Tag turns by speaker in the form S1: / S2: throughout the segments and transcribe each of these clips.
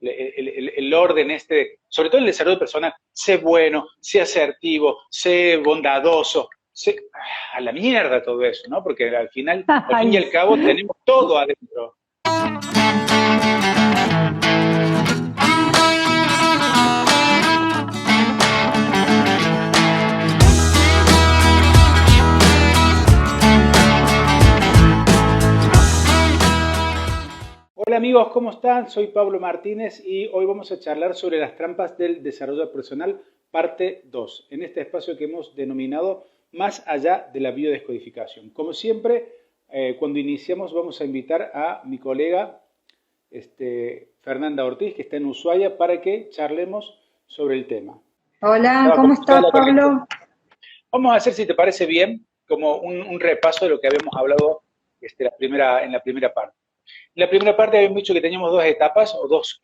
S1: el orden sobre todo en el desarrollo personal, sé bueno, sé asertivo, sé bondadoso, a la mierda todo eso, ¿no? Porque al final, al fin y
S2: Ay,
S1: al cabo, tenemos todo adentro. Hola amigos, ¿cómo están? Soy Pablo Martínez y hoy vamos a charlar sobre las trampas del desarrollo personal, parte 2, en este espacio que hemos denominado Más allá de la biodescodificación. Como siempre, cuando iniciamos vamos a invitar a mi colega Fernanda Ortiz, que está en Ushuaia, para que charlemos sobre el tema.
S2: hola,
S1: Estaba
S2: ¿cómo
S1: con toda
S2: estás,
S1: la conexión.
S2: Pablo?
S1: Vamos a hacer, si te parece bien, como un repaso de lo que habíamos hablado en la primera parte. En la primera parte habíamos dicho que teníamos dos etapas o dos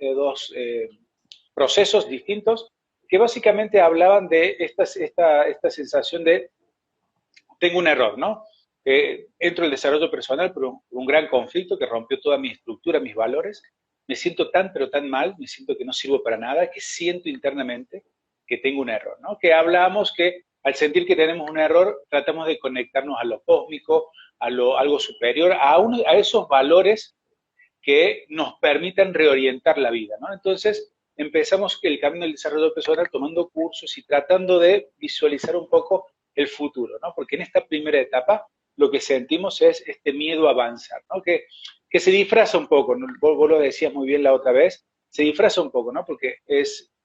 S1: procesos distintos que básicamente hablaban de esta sensación de tengo un error, ¿no? Entro en el desarrollo personal por un gran conflicto que rompió toda mi estructura, mis valores. Me siento tan, pero tan mal, me siento que no sirvo para nada, que siento internamente que tengo un error, ¿no? Que hablábamos que al sentir que tenemos un error, tratamos de conectarnos a lo cósmico, algo superior, a esos valores que nos permitan reorientar la vida, ¿no? Entonces, empezamos el camino del desarrollo personal tomando cursos y tratando de visualizar un poco el futuro, ¿no? Porque en esta primera etapa lo que sentimos es este miedo a avanzar, ¿no? Que se disfraza un poco, ¿no? Vos lo decías muy bien la otra vez, se disfraza un poco, ¿no? Porque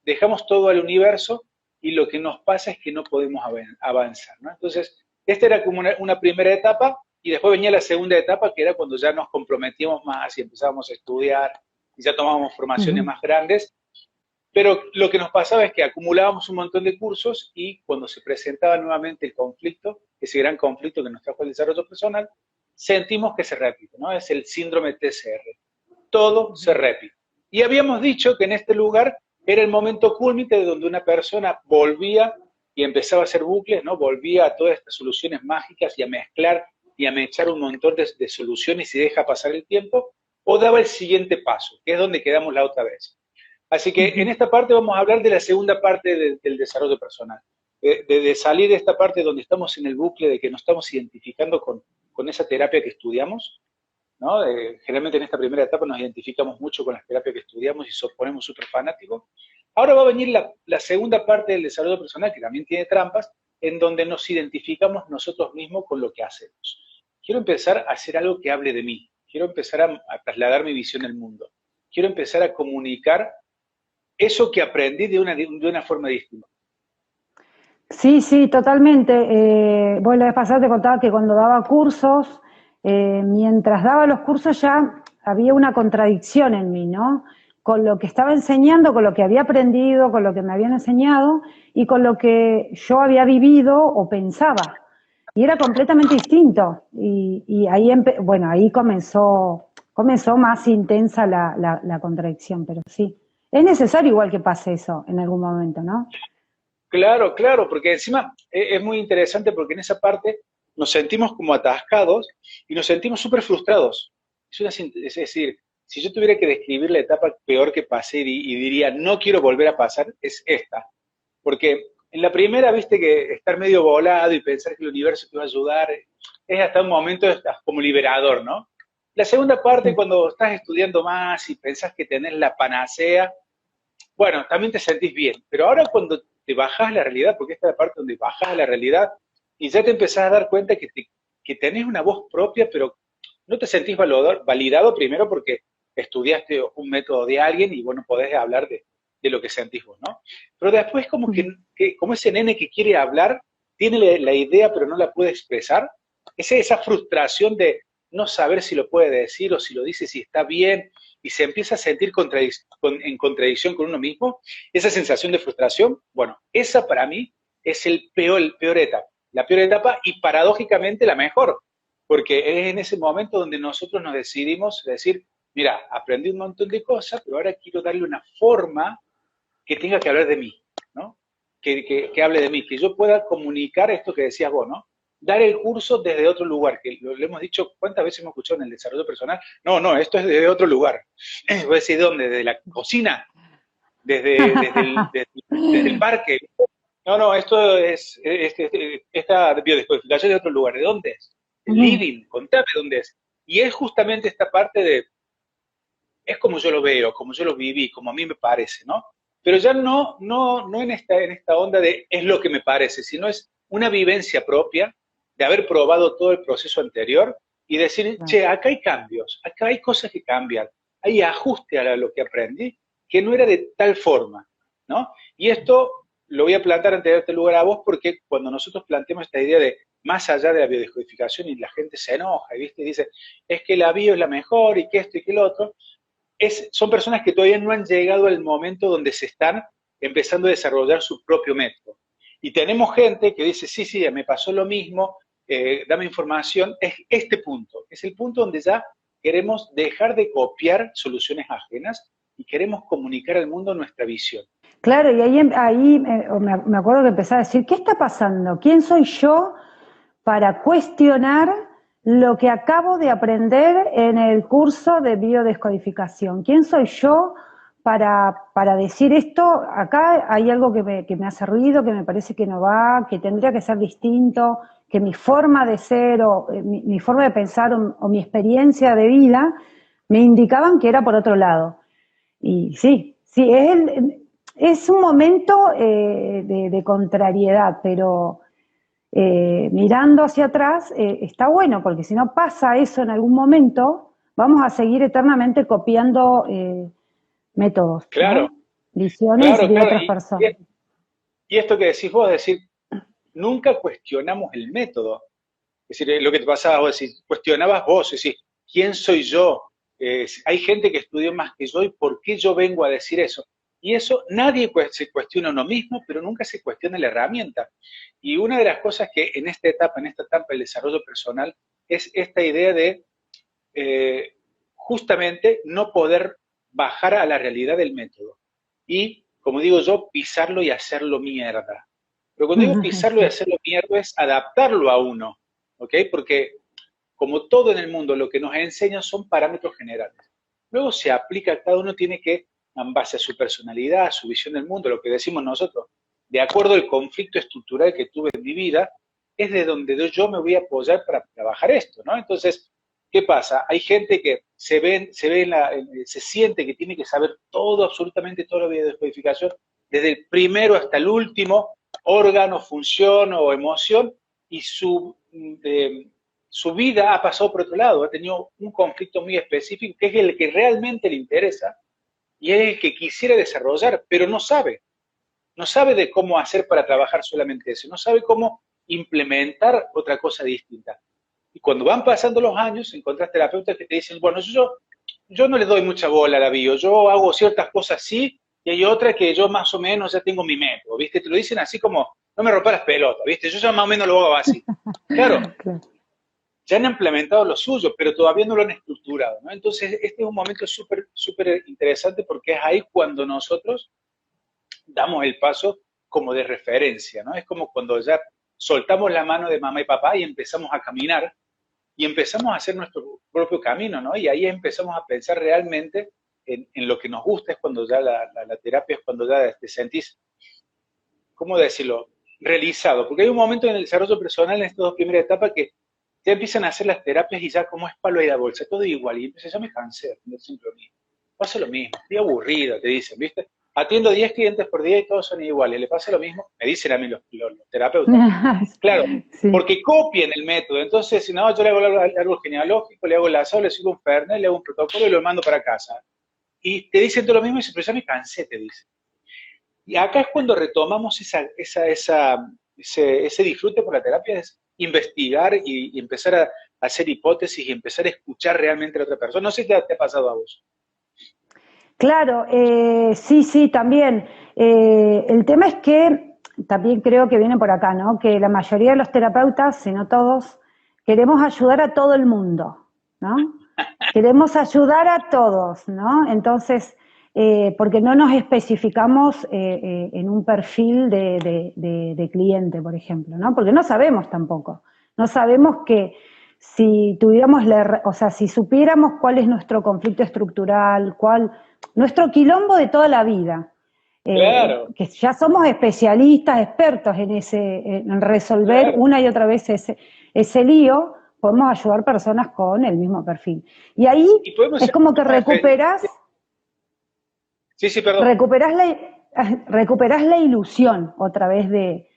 S1: dejamos todo al universo y lo que nos pasa es que no podemos avanzar, ¿no? Entonces, esta era como una primera etapa y después venía la segunda etapa, que era cuando ya nos comprometíamos más y empezábamos a estudiar y ya tomábamos formaciones
S2: Ujú.
S1: más grandes. Pero lo que nos pasaba es que acumulábamos un montón de cursos y cuando se presentaba nuevamente el conflicto, ese gran conflicto que nos trajo el desarrollo personal, sentimos que se repite, ¿no? Es el síndrome TCR. Todo se repite. Y habíamos dicho que en este lugar era el momento cúlmine de donde una persona volvía y empezaba a hacer bucles, ¿no? Volvía a todas estas soluciones mágicas y a mezclar y a mechar un montón de soluciones y deja pasar el tiempo, o daba el siguiente paso, que es donde quedamos la otra vez. Así que en
S2: Ujú.
S1: esta parte vamos a hablar de la segunda parte del desarrollo personal, de salir de esta parte donde estamos en el bucle, de que nos estamos identificando con esa terapia que estudiamos, ¿no? Generalmente en esta primera etapa nos identificamos mucho con las terapias que estudiamos y ponemos súper fanáticos. Ahora va a venir la segunda parte del desarrollo personal, que también tiene trampas, en donde nos identificamos nosotros mismos con lo que hacemos. Quiero empezar a hacer algo que hable de mí, quiero empezar a trasladar mi visión del mundo, quiero empezar a comunicar eso que aprendí de una forma distinta.
S2: Sí, sí, totalmente. Vos la vez pasada te contaba que cuando daba cursos, mientras daba los cursos ya había una contradicción en mí, ¿no? Con lo que estaba enseñando, con lo que había aprendido, con lo que me habían enseñado y con lo que yo había vivido o pensaba. Y era completamente distinto. Y ahí, bueno, ahí comenzó más intensa la contradicción, pero sí. Es necesario igual que pase eso en algún momento, ¿no?
S1: Claro, claro, porque encima es muy interesante porque en esa parte nos sentimos como atascados y nos sentimos súper frustrados. Es decir, si yo tuviera que describir la etapa peor que pasé y diría no quiero volver a pasar, es esta. Porque en la primera, viste que estar medio volado y pensar que el universo te va a ayudar es hasta un momento como liberador, ¿no? La segunda parte,
S2: Sí.
S1: cuando estás estudiando más y pensás que tenés la panacea, bueno, también te sentís bien, pero ahora cuando te bajás a la realidad, porque esta es la parte donde bajás a la realidad y ya te empezás a dar cuenta que tenés una voz propia, pero no te sentís validado primero porque estudiaste un método de alguien y bueno, podés hablar de lo que sentís vos, ¿no? Pero después como ese nene que quiere hablar, tiene la idea pero no la puede expresar, esa frustración de no saber si lo puede decir o si lo dice, si está bien, y se empieza a sentir en contradicción con uno mismo, esa sensación de frustración, bueno, esa para mí es el peor etapa. La peor etapa y paradójicamente la mejor, porque es en ese momento donde nosotros nos decidimos decir, mira, aprendí un montón de cosas, pero ahora quiero darle una forma que tenga que hablar de mí, ¿no? Que hable de mí, que yo pueda comunicar esto que decías vos, ¿no? dar el curso desde otro lugar, que lo hemos dicho, ¿cuántas veces hemos escuchado en el desarrollo personal? No, no, esto es desde otro lugar. Voy a decir, ¿dónde? ¿Desde la cocina? ¿Desde el parque? No, no, esto esta biodescodificación de otro lugar. ¿De dónde es? El
S2: Ujú.
S1: living, contame dónde es. Y es justamente esta parte de, es como yo lo veo, como yo lo viví, como a mí me parece, ¿no? Pero ya no en esta onda de es lo que me parece, sino es una vivencia propia de haber probado todo el proceso anterior y decir,
S2: Claro.
S1: che, acá hay cambios, acá hay cosas que cambian, hay ajuste a lo que aprendí que no era de tal forma, ¿no? Y esto lo voy a plantar antes de darte lugar a vos porque cuando nosotros planteamos esta idea de más allá de la biodescodificación y la gente se enoja, ¿viste? Y dice, es que la bio es la mejor y que esto y que lo otro, son personas que todavía no han llegado al momento donde se están empezando a desarrollar su propio método. Y tenemos gente que dice, sí, sí, me pasó lo mismo, dame información. Es este punto, es el punto donde ya queremos dejar de copiar soluciones ajenas y queremos comunicar al mundo nuestra visión.
S2: Claro, y me acuerdo que empecé a decir, ¿qué está pasando? ¿Quién soy yo para cuestionar lo que acabo de aprender en el curso de biodescodificación? ¿Quién soy yo para decir esto? Acá hay algo que me hace ruido, que me parece que no va, que tendría que ser distinto, que mi forma de ser o mi forma de pensar o mi experiencia de vida me indicaban que era por otro lado. Y sí, sí, es un momento de contrariedad, pero mirando hacia atrás está bueno, porque si no pasa eso en algún momento, vamos a seguir eternamente copiando métodos,
S1: Claro,
S2: ¿no? Visiones
S1: claro,
S2: de
S1: claro.
S2: otras personas.
S1: Y esto que decís vos, es decir, nunca cuestionamos el método. Es decir, lo que te pasaba vos, decir, cuestionabas vos, es decir, ¿quién soy yo? Hay gente que estudió más que yo y ¿por qué yo vengo a decir eso? Y eso nadie se cuestiona a uno mismo, pero nunca se cuestiona la herramienta. Y una de las cosas que en esta etapa del desarrollo personal, es esta idea de justamente no poder bajar a la realidad del método. Y, como digo yo, pisarlo y hacerlo mierda. Pero cuando digo pisarlo y
S2: Sí.
S1: hacerlo mierda es adaptarlo a uno, ¿ok? Porque como todo en el mundo, lo que nos enseña son parámetros generales. Luego se aplica, cada uno tiene que, en base a su personalidad, a su visión del mundo, lo que decimos nosotros, de acuerdo al conflicto estructural que tuve en mi vida, es de donde yo me voy a apoyar para trabajar esto, ¿no? Entonces, ¿qué pasa? Hay gente que se siente que tiene que saber todo, absolutamente todo la biodescodificación, desde el primero hasta el último órgano, función o emoción, y su vida ha pasado por otro lado, ha tenido un conflicto muy específico que es el que realmente le interesa y es el que quisiera desarrollar, pero no sabe de cómo hacer para trabajar solamente eso, no sabe cómo implementar otra cosa distinta. Y cuando van pasando los años, encontrás terapeutas que te dicen, bueno, yo no le doy mucha bola a la bio, yo hago ciertas cosas sí, y hay otras que yo más o menos ya tengo mi método, ¿viste? Te lo dicen así como, no me rompas las pelotas, ¿viste? Yo ya más o menos lo hago así. Claro,
S2: Claro.
S1: ya han implementado lo suyo, pero todavía no lo han estructurado, ¿no? Entonces, este es un momento súper, súper interesante porque es ahí cuando nosotros damos el paso como de referencia, ¿no? Es como cuando ya soltamos la mano de mamá y papá y empezamos a caminar y empezamos a hacer nuestro propio camino, ¿no? Y ahí empezamos a pensar realmente en lo que nos gusta, es cuando ya la terapia es cuando ya te sentís, ¿cómo decirlo?, realizado. Porque hay un momento en el desarrollo personal, en estas dos primeras etapas, que ya empiezan a hacer las terapias y ya como es palo y la bolsa, todo igual. Y entonces ya me cansé de siempre lo mismo. Pasa lo mismo, estoy aburrido, te dicen, ¿viste? Atiendo 10 clientes por día y todos son iguales. ¿Le pasa lo mismo? Me dicen a mí los terapeutas. Claro,
S2: Sí.
S1: porque copian el método. Entonces, si no, yo le hago algo genealógico, le hago el asado, le sigo un fernet, le hago un protocolo y lo mando para casa. Y te dicen todo lo mismo y dicen, pero ya me cansé, te dicen. Y acá es cuando retomamos ese disfrute por la terapia, es investigar y empezar a hacer hipótesis y empezar a escuchar realmente a la otra persona. No sé si te ha pasado a vos.
S2: Claro, sí, sí, también. El tema es que también creo que viene por acá, ¿no? Que la mayoría de los terapeutas, si no todos, queremos ayudar a todo el mundo, ¿no? Queremos ayudar a todos, ¿no? Entonces, porque no nos especificamos en un perfil de cliente, por ejemplo, ¿no? Porque no sabemos tampoco. No sabemos que si tuviéramos, o sea, si supiéramos cuál es nuestro conflicto estructural, nuestro quilombo de toda la vida,
S1: Claro,
S2: que ya somos especialistas, expertos en resolver
S1: claro.
S2: una y otra vez ese lío, podemos ayudar personas con el mismo perfil. Y ahí
S1: Y podemos
S2: es
S1: ser
S2: como que
S1: más Sí, sí, perdón.
S2: recuperás la, recuperás la ilusión otra vez de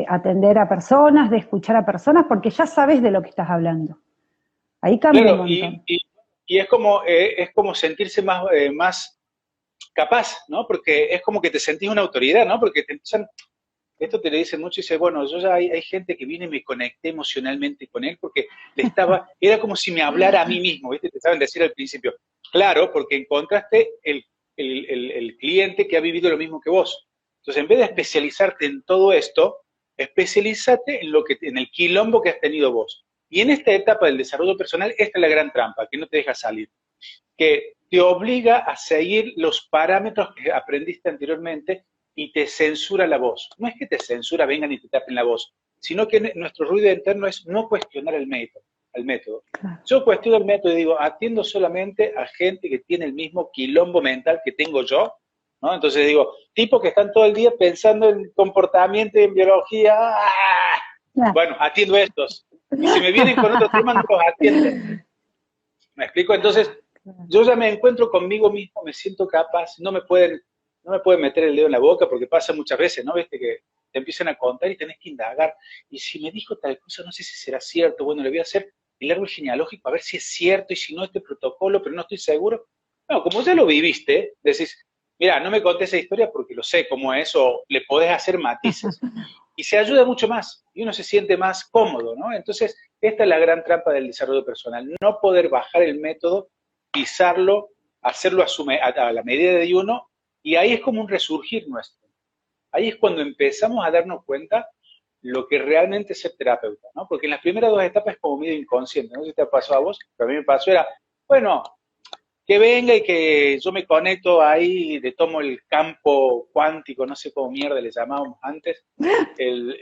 S2: atender a personas, de escuchar a personas, porque ya sabes de lo que estás hablando. Ahí cambia un
S1: Claro,
S2: montón.
S1: y es como sentirse más capaz, ¿no? Porque es como que te sentís una autoridad, ¿no? Porque te empiezan, esto te lo dicen mucho y dice, bueno, yo ya hay gente que viene y me conecté emocionalmente con él porque era como si me hablara a mí mismo, ¿viste? Te saben decir al principio, claro, porque encontraste el cliente que ha vivido lo mismo que vos. Entonces, en vez de especializarte en todo esto, especialízate en el quilombo que has tenido vos. Y en esta etapa del desarrollo personal, esta es la gran trampa, que no te deja salir, que te obliga a seguir los parámetros que aprendiste anteriormente y te censura la voz. No es que te censura, vengan y te tapen la voz, sino que nuestro ruido interno es no cuestionar el método. Yo cuestiono el método y digo, atiendo solamente a gente que tiene el mismo quilombo mental que tengo yo, ¿no? Entonces digo, tipos que están todo el día pensando en comportamiento y en biología, ¡ah! Bueno, atiendo a estos. Y si me vienen con otro tema, no los atiendo. ¿Me explico? Entonces, yo ya me encuentro conmigo mismo, me siento capaz, no me pueden meter el dedo en la boca porque pasa muchas veces, ¿no? Viste que te empiezan a contar y tenés que indagar. Y si me dijo tal cosa, no sé si será cierto. Bueno, le voy a hacer el árbol genealógico a ver si es cierto y si no este protocolo, pero no estoy seguro. No, como ya lo viviste, decís, mira, no me conté esa historia porque lo sé cómo es o le podés hacer matices. Y se ayuda mucho más y uno se siente más cómodo, ¿no? Entonces, esta es la gran trampa del desarrollo personal, no poder bajar el método, pisarlo, hacerlo a la medida de uno, y ahí es como un resurgir nuestro. Ahí es cuando empezamos a darnos cuenta lo que realmente es ser terapeuta, ¿no? Porque en las primeras dos etapas es como medio inconsciente, no sé si te pasó a vos, pero a mí me pasó, era, bueno, que venga y que yo me conecto ahí, le tomo el campo cuántico, no sé cómo mierda le llamábamos antes, el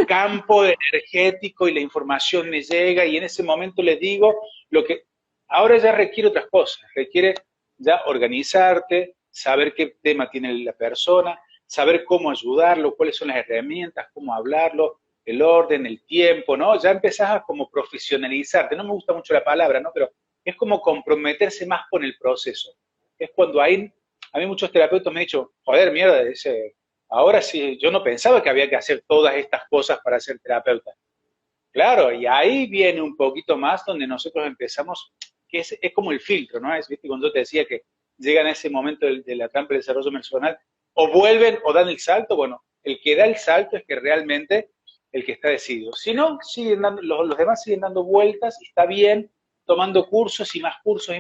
S1: campo energético y la información me llega y en ese momento les digo lo que ahora ya requiere otras cosas, requiere ya organizarte, saber qué tema tiene la persona, saber cómo ayudarlo, cuáles son las herramientas, cómo hablarlo, el orden, el tiempo, ¿no? Ya empezás a como profesionalizarte, no me gusta mucho la palabra, ¿no? Pero es como comprometerse más con el proceso. Es cuando a mí muchos terapeutas me han dicho, joder, mierda, ahora sí, yo no pensaba que había que hacer todas estas cosas para ser terapeuta. Claro, y ahí viene un poquito más donde nosotros empezamos, que es como el filtro, ¿no? ¿Viste? Cuando yo te decía que llegan a ese momento de la trampa del desarrollo personal, o vuelven o dan el salto, bueno, el que da el salto es que realmente el que está decidido. Si no, los demás siguen dando vueltas y está bien tomando cursos y más cursos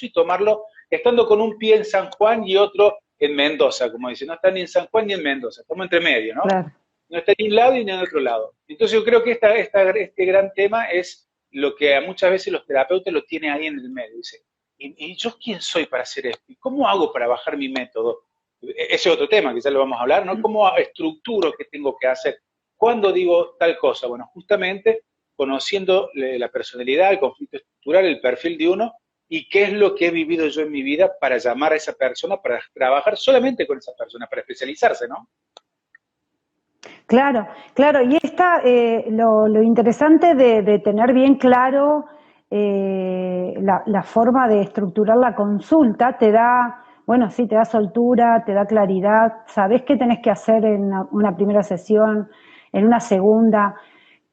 S1: y tomarlo, estando con un pie en San Juan y otro en Mendoza, como dicen, no está ni en San Juan ni en Mendoza, estamos entre medio, ¿no?
S2: Claro.
S1: No está ni en un lado ni en el otro lado. Entonces yo creo que este gran tema es lo que a muchas veces los terapeutas lo tienen ahí en el medio. Dice, ¿y yo quién soy para hacer esto? ¿Y cómo hago para bajar mi método? Ese es otro tema que ya lo vamos a hablar, ¿no? ¿Cómo estructuro qué tengo que hacer? ¿Cuándo digo tal cosa? Bueno, justamente conociendo la personalidad, el conflicto estructural, el perfil de uno y qué es lo que he vivido yo en mi vida para llamar a esa persona, para trabajar solamente con esa persona, para especializarse, ¿no?
S2: Claro, claro, y lo interesante de tener bien claro la forma de estructurar la consulta te da, bueno, sí, te da soltura, te da claridad, sabés qué tenés que hacer en una primera sesión, en una segunda,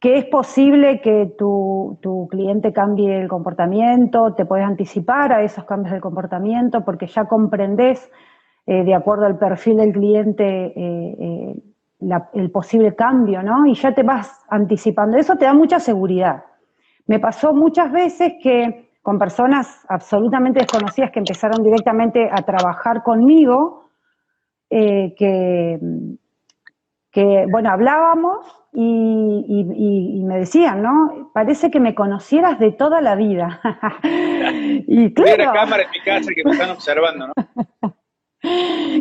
S2: que es posible que tu cliente cambie el comportamiento, te puedes anticipar a esos cambios de comportamiento porque ya comprendés, de acuerdo al perfil del cliente, el posible cambio, ¿no? Y ya te vas anticipando. Eso te da mucha seguridad. Me pasó muchas veces que con personas absolutamente desconocidas que empezaron directamente a trabajar conmigo, eh, que, bueno, hablábamos y me decían, ¿no? Parece que me conocieras de toda la vida. Y
S1: Hubiera
S2: claro,
S1: cámara en mi casa que me están observando, ¿no?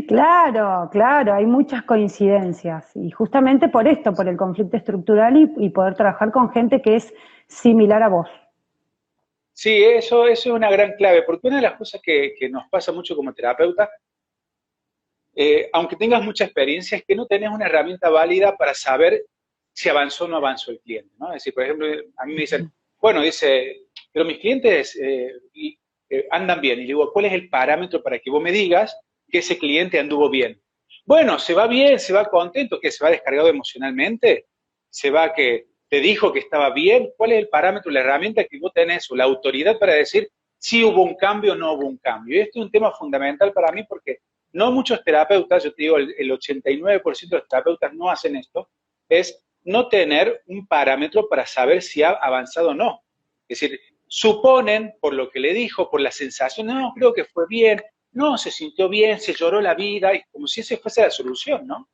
S2: Claro, claro, hay muchas coincidencias y justamente por esto, por el conflicto estructural y poder trabajar con gente que es similar a vos.
S1: Sí, eso es una gran clave, porque una de las cosas que nos pasa mucho como terapeuta, aunque tengas mucha experiencia, es que no tenés una herramienta válida para saber si avanzó o no avanzó el cliente, ¿no? Es decir, por ejemplo, a mí me dicen, bueno, dice, pero mis clientes andan bien. Y digo, ¿cuál es el parámetro para que vos me digas que ese cliente anduvo bien? Bueno, se va bien, se va contento, que se va descargado emocionalmente, se va que te dijo que estaba bien. ¿Cuál es el parámetro, la herramienta que vos tenés o la autoridad para decir si hubo un cambio o no hubo un cambio? Y esto es un tema fundamental para mí porque no muchos terapeutas, yo te digo, el 89% de los terapeutas no hacen esto, es no tener un parámetro para saber si ha avanzado o no. Es decir, suponen por lo que le dijo, por la sensación, no, creo que fue bien, no, se sintió bien, se lloró la vida, y como si esa fuese la solución, ¿no?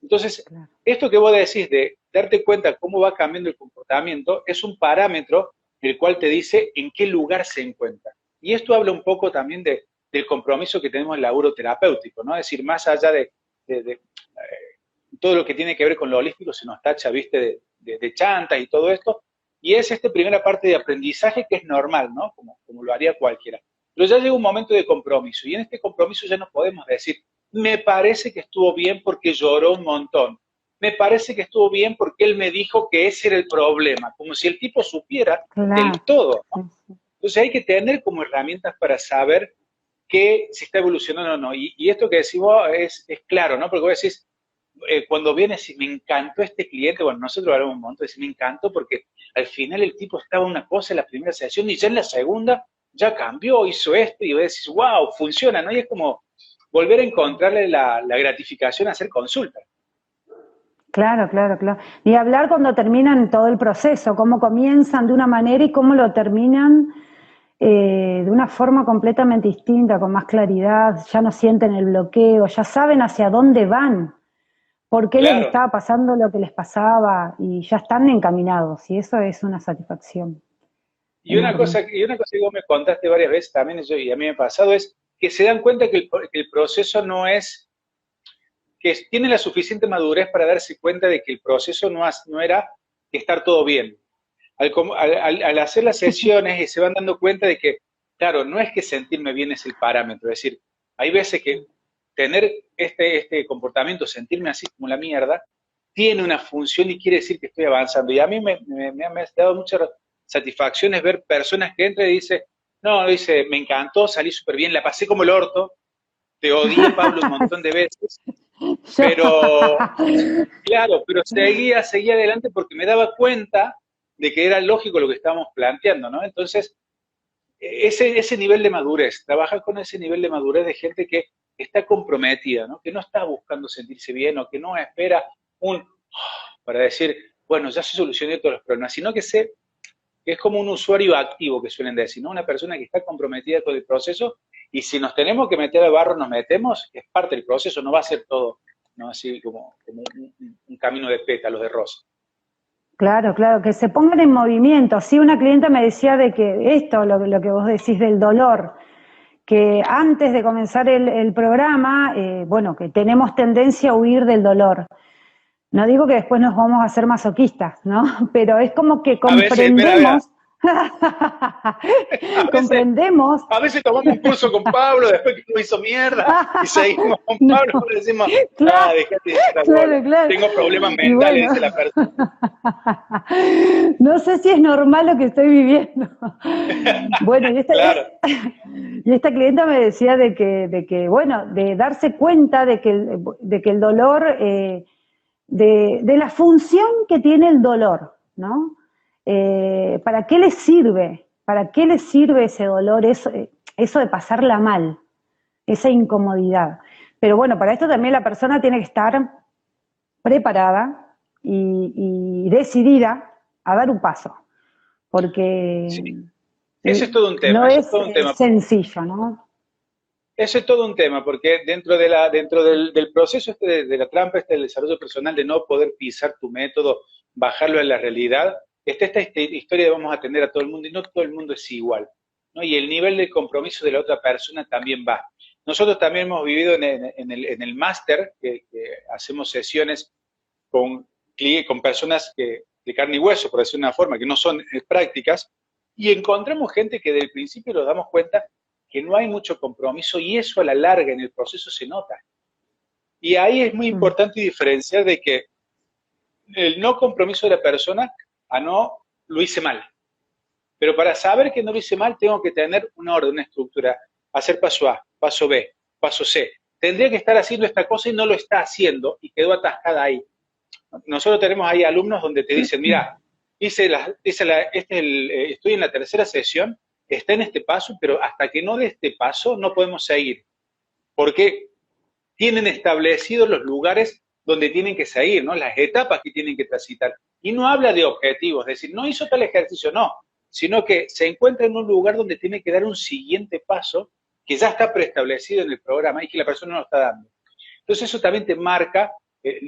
S1: Entonces,
S2: Claro.
S1: esto que vos decís de darte cuenta cómo va cambiando el comportamiento es un parámetro el cual te dice en qué lugar se encuentra. Y esto habla un poco también del compromiso que tenemos en el laburo terapéutico, ¿no? Es decir, más allá de todo lo que tiene que ver con lo holístico se nos tacha, viste, de chantas y todo esto, y es esta primera parte de aprendizaje que es normal, ¿no? Como lo haría cualquiera. Pero ya llega un momento de compromiso, y en este compromiso ya no podemos decir, me parece que estuvo bien porque lloró un montón, me parece que estuvo bien porque él me dijo que ese era el problema, como si el tipo supiera del
S2: Claro.
S1: todo,
S2: Sí,
S1: ¿no?
S2: sí.
S1: Entonces hay que tener como herramientas para saber que se está evolucionando o no. Y esto que decís vos es claro, ¿no? Porque vos decís, cuando vienes y me encantó este cliente, bueno, nosotros hablamos un montón, decir, me encantó porque al final el tipo estaba una cosa en la primera sesión y ya en la segunda ya cambió, hizo esto y vos decís, wow, funciona, ¿no? Y es como volver a encontrarle la gratificación a hacer consultas.
S2: Claro, claro, claro. Y hablar cuando terminan todo el proceso, cómo comienzan de una manera y cómo lo terminan de una forma completamente distinta, con más claridad, ya no sienten el bloqueo, ya saben hacia dónde van, por qué les
S1: Claro.
S2: estaba pasando lo que les pasaba y ya están encaminados y eso es una satisfacción enorme.
S1: Y una cosa que vos me contaste varias veces también, eso, y a mí me ha pasado, es que se dan cuenta que el proceso no es, que tienen la suficiente madurez para darse cuenta de que el proceso no era estar todo bien. Al hacer las sesiones y se van dando cuenta de que, claro, no es que sentirme bien es el parámetro, es decir, hay veces que tener este comportamiento, sentirme así como la mierda, tiene una función y quiere decir que estoy avanzando. Y a mí me ha dado muchas satisfacciones ver personas que entran y dicen, no, dice, me encantó, salí súper bien, la pasé como el orto, te odié, Pablo, un montón de veces,
S2: Yo,
S1: pero claro, pero seguía adelante porque me daba cuenta de que era lógico lo que estábamos planteando, ¿no? Entonces, ese nivel de madurez, trabajar con ese nivel de madurez de gente que está comprometida, ¿no? Que no está buscando sentirse bien o que no espera un para decir, bueno, ya se solucioné todos los problemas, sino que es como un usuario activo que suelen decir, ¿no? Una persona que está comprometida con el proceso y si nos tenemos que meter al barro, nos metemos, es parte del proceso, no va a ser todo, ¿no? Así como un camino de pétalos de rosa.
S2: claro, claro, que se pongan en movimiento. Sí, una clienta me decía de que esto, lo que vos decís del dolor, que antes de comenzar el programa, bueno, que tenemos tendencia a huir del dolor. No digo que después nos vamos a hacer masoquistas, ¿no? Pero es como que
S1: A veces, espera,
S2: comprendemos,
S1: a veces,
S2: comprendemos.
S1: a veces tomamos un curso con Pablo, después que lo hizo mierda, y seguimos con
S2: No,
S1: Pablo, y decimos, no,
S2: claro,
S1: dejate de hinchar las bolas.
S2: claro, claro.
S1: Tengo problemas
S2: Y
S1: mentales,
S2: bueno,
S1: dice la persona.
S2: no sé si es normal lo que estoy viviendo. Bueno,
S1: Claro,
S2: y esta clienta me decía de que, bueno, de darse cuenta de que el dolor, de la función que tiene el dolor, ¿no? ¿Para qué le sirve? ¿Para qué le sirve ese dolor, eso de pasarla mal, esa incomodidad? Pero bueno, para esto también la persona tiene que estar preparada y decidida a dar un paso, porque
S1: sí. Ese es todo un tema,
S2: no
S1: eso es
S2: es
S1: todo un tema.
S2: sencillo, ¿no?
S1: Eso es todo un tema, porque dentro del proceso de la trampa, del desarrollo personal, de no poder pisar tu método, bajarlo a la realidad, está esta historia de vamos a atender a todo el mundo y no todo el mundo es igual, ¿no? Y el nivel de compromiso de la otra persona también va. Nosotros también hemos vivido en el máster, que hacemos sesiones con, con personas de carne y hueso, por decir una forma, que no son prácticas, y encontramos gente que desde el principio nos damos cuenta que no hay mucho compromiso y eso a la larga en el proceso se nota. Y ahí es muy importante diferenciar de que el no compromiso de la persona a no lo hice mal. Pero para saber que no lo hice mal, tengo que tener una orden, una estructura. Hacer paso A, paso B, paso C. Tendría que estar haciendo esta cosa y no lo está haciendo y quedó atascada ahí. Nosotros tenemos ahí alumnos donde te dicen, mira, estoy en la tercera sesión, está en este paso, pero hasta que no dé este paso no podemos seguir. Porque tienen establecidos los lugares donde tienen que seguir, ¿no? Las etapas que tienen que transitar. Y no habla de objetivos, es decir, no hizo tal ejercicio, no, sino que se encuentra en un lugar donde tiene que dar un siguiente paso que ya está preestablecido en el programa y que la persona no lo está dando. Entonces eso también te marca,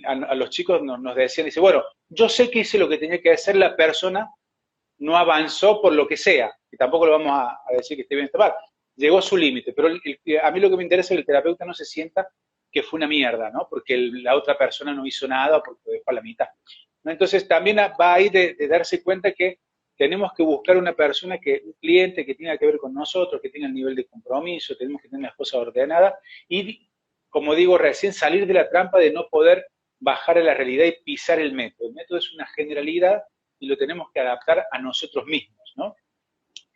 S1: a los chicos nos decían, dice, bueno, yo sé que hice lo que tenía que hacer, la persona no avanzó por lo que sea, y tampoco lo vamos a decir que esté bien o está mal, llegó a su límite, pero a mí lo que me interesa es que el terapeuta no se sienta que fue una mierda, ¿no? Porque la otra persona no hizo nada o porque dejó a la mitad. ¿No? Entonces también va ahí de darse cuenta que tenemos que buscar una persona, un cliente que tenga que ver con nosotros, que tenga el nivel de compromiso, tenemos que tener las cosas ordenadas y, como digo recién, salir de la trampa de no poder bajar a la realidad y pisar el método. El método es una generalidad y lo tenemos que adaptar a nosotros mismos, ¿no?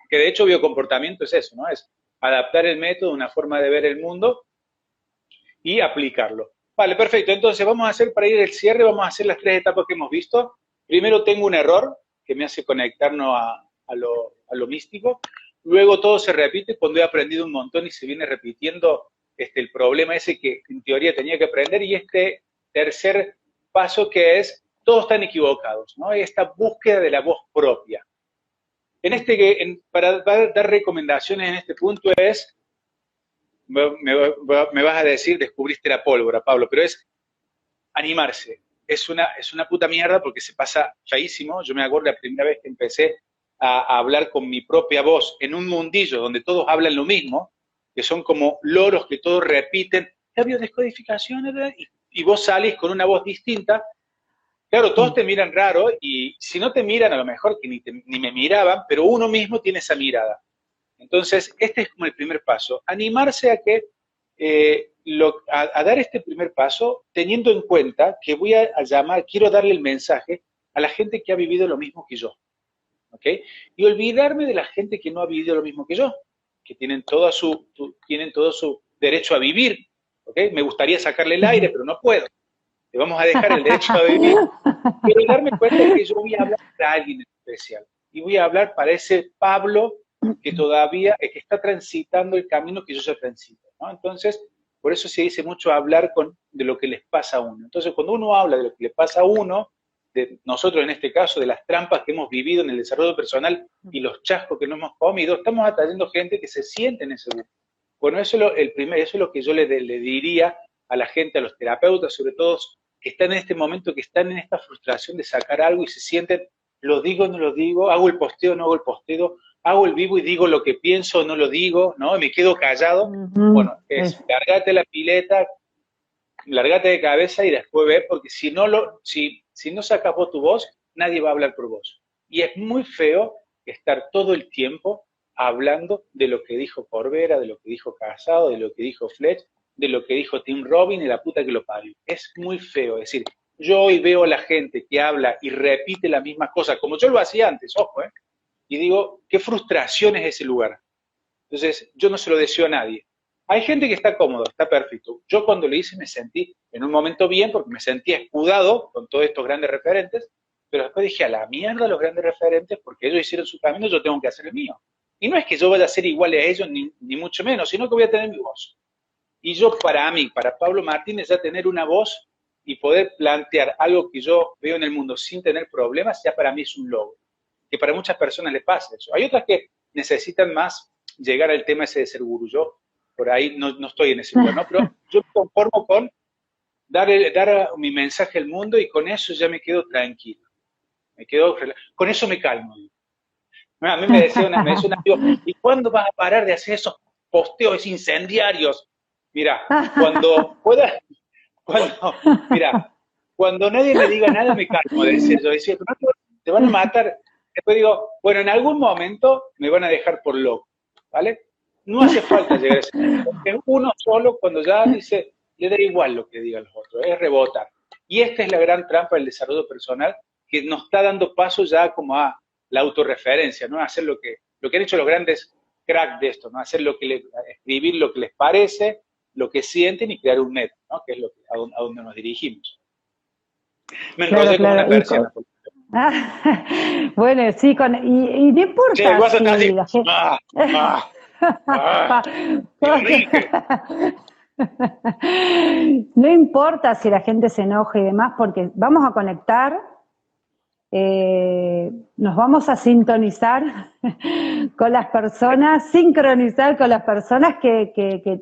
S1: Que de hecho biocomportamiento es eso, ¿no? Es adaptar el método, una forma de ver el mundo y aplicarlo. Vale, perfecto. Entonces vamos a hacer, para ir al cierre, vamos a hacer las 3 etapas que hemos visto. Primero tengo un error que me hace conectarnos a lo místico. Luego todo se repite cuando he aprendido un montón y se viene repitiendo el problema ese que en teoría tenía que aprender. Y este tercer paso que es, todos están equivocados, ¿no? Esta búsqueda de la voz propia. Para dar recomendaciones en este punto es, me vas a decir, descubriste la pólvora, Pablo, pero es animarse. Es una puta mierda porque se pasa feísimo. Yo me acuerdo la primera vez que empecé a hablar con mi propia voz en un mundillo donde todos hablan lo mismo, que son como loros que todos repiten, la biodescodificación, y vos salís con una voz distinta. Claro, todos te miran raro y si no te miran, a lo mejor que ni me miraban, pero uno mismo tiene esa mirada. Entonces, este es como el primer paso. Animarse a que a dar este primer paso teniendo en cuenta que voy a llamar, quiero darle el mensaje a la gente que ha vivido lo mismo que yo. ¿Ok? Y olvidarme de la gente que no ha vivido lo mismo que yo, que tienen todo su derecho a vivir. ¿Ok? Me gustaría sacarle el aire, pero no puedo. Le vamos a dejar el derecho a vivir. Pero darme cuenta que yo voy a hablar para alguien especial. Y voy a hablar para ese Pablo que todavía que está transitando el camino que yo ya transito, ¿no? Entonces, por eso se dice mucho hablar de lo que les pasa a uno. Entonces, cuando uno habla de lo que le pasa a uno, de nosotros en este caso, de las trampas que hemos vivido en el desarrollo personal y los chascos que no hemos comido, estamos atrayendo gente que se siente en ese grupo. Bueno, eso es lo que yo le diría a la gente, a los terapeutas, sobre todo, que están en este momento, que están en esta frustración de sacar algo y se sienten, lo digo, no lo digo, hago el posteo, no hago el posteo, hago el vivo y digo lo que pienso, no lo digo, ¿no? Me quedo callado. Bueno, lárgate la pileta, lárgate de cabeza y después ve, porque si no sacas vos tu voz, nadie va a hablar por vos. Y es muy feo estar todo el tiempo hablando de lo que dijo Corbera, de lo que dijo Casado, de lo que dijo Fletch, de lo que dijo Tim Robbins y la puta que lo parió. Es muy feo, es decir, yo hoy veo a la gente que habla y repite la misma cosa, como yo lo hacía antes, ojo, y digo, qué frustración es ese lugar. Entonces, yo no se lo deseo a nadie. Hay gente que está cómodo, está perfecto. Yo cuando lo hice me sentí en un momento bien, porque me sentí escudado con todos estos grandes referentes, pero después dije, a la mierda los grandes referentes, porque ellos hicieron su camino, yo tengo que hacer el mío. Y no es que yo vaya a ser igual a ellos, ni mucho menos, sino que voy a tener mi voz. Y yo para mí, para Pablo Martínez, ya tener una voz y poder plantear algo que yo veo en el mundo sin tener problemas, ya para mí es un logro. Que para muchas personas le pasa eso. Hay otras que necesitan más llegar al tema ese de ser gurú. Yo por ahí no estoy en ese lugar, ¿no? Pero yo me conformo con dar mi mensaje al mundo y con eso ya me quedo tranquilo. Con eso me calmo. A mí me decía un amigo, ¿y cuándo vas a parar de hacer esos posteos incendiarios? Mira, cuando pueda, mira, cuando nadie me diga nada me calmo, decía yo, decía, "No, te van a matar". Después digo, bueno, en algún momento me van a dejar por loco, ¿vale? No hace falta llegar a ese punto, porque uno solo cuando ya dice, le da igual lo que digan los otros, es rebotar. Y esta es la gran trampa del desarrollo personal que nos está dando paso ya como a la autorreferencia, ¿no? A hacer lo que han hecho los grandes cracks de esto, ¿no? Hacer escribir lo que les parece, lo que sienten y crear un método, ¿no? Que es a donde nos dirigimos. Me enrollé como una persiana.
S2: Bueno, sí, y no importa.
S1: Sí, vos
S2: si
S1: estás así.
S2: la gente... No importa si la gente se enoja y demás, porque vamos a conectar, nos vamos a sintonizar con las personas, sincronizar con las personas que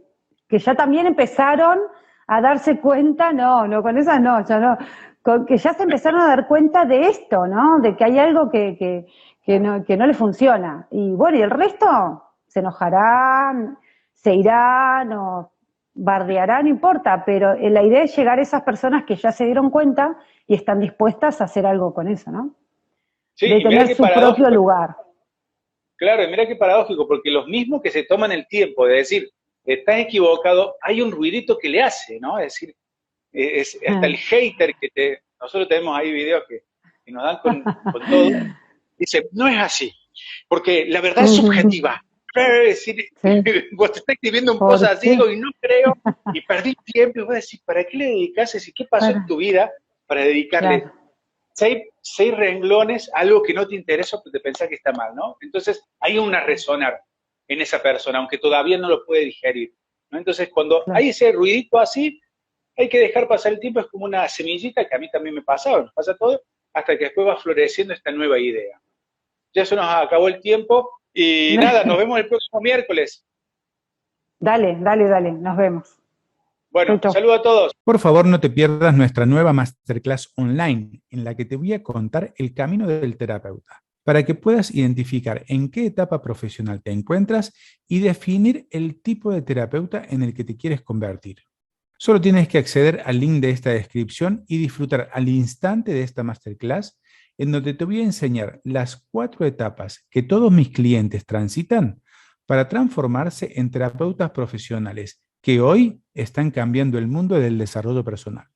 S2: ya también empezaron a darse cuenta, no, con esas no, ya no, que ya se empezaron a dar cuenta de esto, ¿no? De que hay algo que no le funciona. Y bueno, y el resto se enojarán, se irán o bardearán, no importa, pero la idea es llegar a esas personas que ya se dieron cuenta y están dispuestas a hacer algo con eso, ¿no?
S1: Sí,
S2: de tener su propio lugar.
S1: Claro, y mira qué paradójico, porque los mismos que se toman el tiempo de decir, estás equivocado, hay un ruidito que le hace, ¿no? Es decir, hasta el hater nosotros tenemos ahí videos que nos dan con todo, dice, no es así, porque la verdad es subjetiva. Es decir, vos te estás escribiendo un post así, digo, y no creo, y perdí tiempo, y vos decís, ¿para qué le dedicas? ¿Y qué pasó en tu vida para dedicarle 6 renglones a algo que no te interesa porque te pensás que está mal, ¿no? Entonces, hay una resonar en esa persona, aunque todavía no lo puede digerir, ¿no? Entonces, cuando hay ese ruidito así, hay que dejar pasar el tiempo, es como una semillita que a mí también me pasaba, nos pasa todo, hasta que después va floreciendo esta nueva idea. Ya se nos acabó el tiempo y nada, nos vemos el próximo miércoles.
S2: Dale, nos vemos.
S1: Bueno, saludos a todos.
S3: Por favor, no te pierdas nuestra nueva masterclass online, en la que te voy a contar el camino del terapeuta, para que puedas identificar en qué etapa profesional te encuentras y definir el tipo de terapeuta en el que te quieres convertir. Solo tienes que acceder al link de esta descripción y disfrutar al instante de esta masterclass, en donde te voy a enseñar las 4 etapas que todos mis clientes transitan para transformarse en terapeutas profesionales que hoy están cambiando el mundo del desarrollo personal.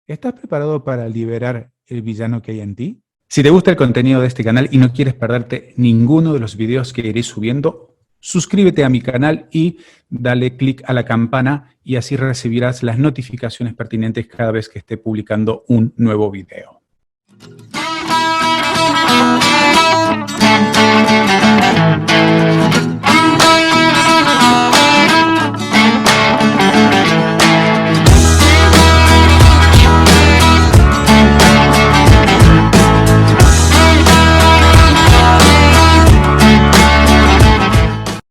S3: ¿Estás preparado para liberar el villano que hay en ti? Si te gusta el contenido de este canal y no quieres perderte ninguno de los videos que iré subiendo, suscríbete a mi canal y dale clic a la campana y así recibirás las notificaciones pertinentes cada vez que esté publicando un nuevo video.